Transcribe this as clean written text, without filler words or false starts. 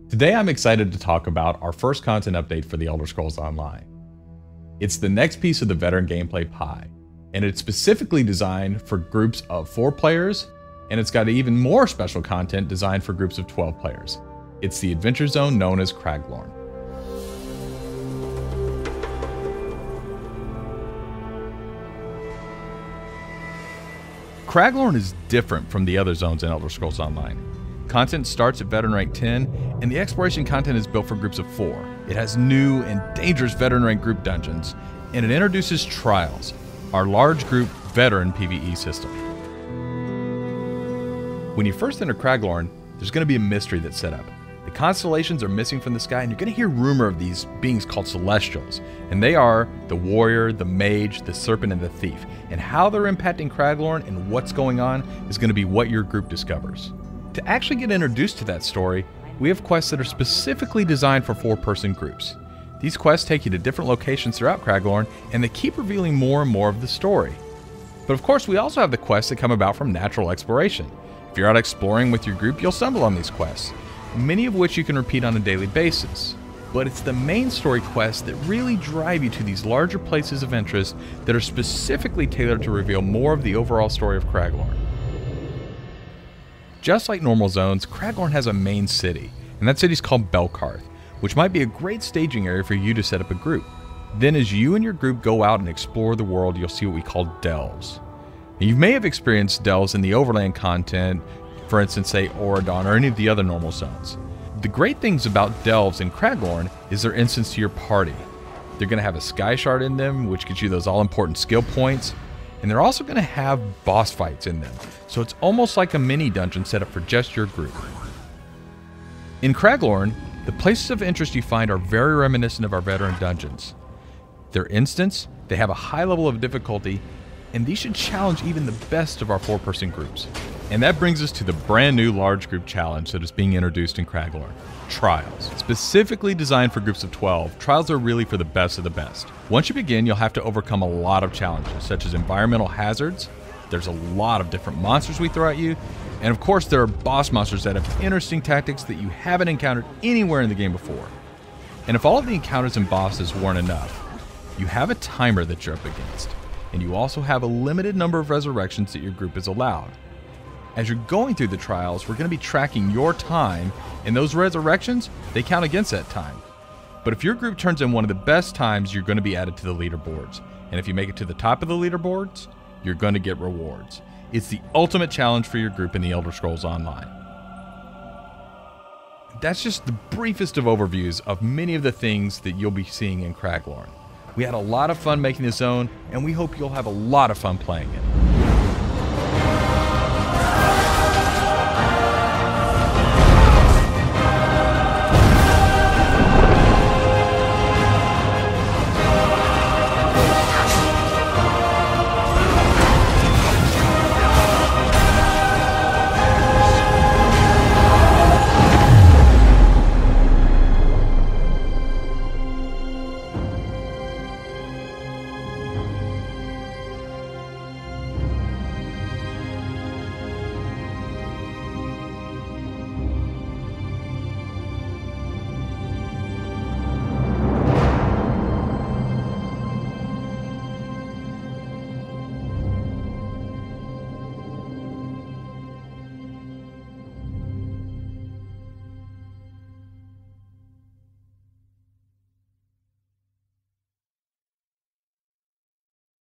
Today I'm excited to talk about our first content update for The Elder Scrolls Online. It's the next piece of the veteran gameplay pie, and it's specifically designed for groups of 4 players, and it's got even more special content designed for groups of 12 players. It's the adventure zone known as Craglorn. Craglorn is different from the other zones in Elder Scrolls Online. Content starts at veteran rank 10, and the exploration content is built for groups of 4. It has new and dangerous veteran rank group dungeons, and it introduces Trials, our large group veteran PvE system. When you first enter Craglorn, there's going to be a mystery that's set up. The constellations are missing from the sky, and you're going to hear rumor of these beings called Celestials, and they are the warrior, the mage, the serpent, and the thief. And how they're impacting Craglorn and what's going on is going to be what your group discovers. To actually get introduced to that story, we have quests that are specifically designed for 4-person groups. These quests take you to different locations throughout Craglorn, and they keep revealing more and more of the story. But of course, we also have the quests that come about from natural exploration. If you're out exploring with your group, you'll stumble on these quests, many of which you can repeat on a daily basis. But it's the main story quests that really drive you to these larger places of interest that are specifically tailored to reveal more of the overall story of Craglorn. Just like normal zones, Craglorn has a main city, and that city's called Belkarth, which might be a great staging area for you to set up a group. Then as you and your group go out and explore the world, you'll see what we call delves. Now, you may have experienced delves in the overland content, for instance, say Auradon or any of the other normal zones. The great things about delves in Craglorn is they're instants to your party. They're going to have a sky shard in them, which gives you those all-important skill points, and they're also going to have boss fights in them, so it's almost like a mini dungeon set up for just your group. In Craglorn, the places of interest you find are very reminiscent of our veteran dungeons. They're instants, they have a high level of difficulty, and these should challenge even the best of our 4-person groups. And that brings us to the brand new large group challenge that is being introduced in Craglorn, Trials. Specifically designed for groups of 12, Trials are really for the best of the best. Once you begin, you'll have to overcome a lot of challenges, such as environmental hazards. There's a lot of different monsters we throw at you, and of course there are boss monsters that have interesting tactics that you haven't encountered anywhere in the game before. And if all of the encounters and bosses weren't enough, you have a timer that you're up against, and you also have a limited number of resurrections that your group is allowed. As you're going through the trials, we're going to be tracking your time, and those resurrections, they count against that time. But if your group turns in one of the best times, you're going to be added to the leaderboards. And if you make it to the top of the leaderboards, you're going to get rewards. It's the ultimate challenge for your group in the Elder Scrolls Online. That's just the briefest of overviews of many of the things that you'll be seeing in Craglorn. We had a lot of fun making this zone, and we hope you'll have a lot of fun playing it.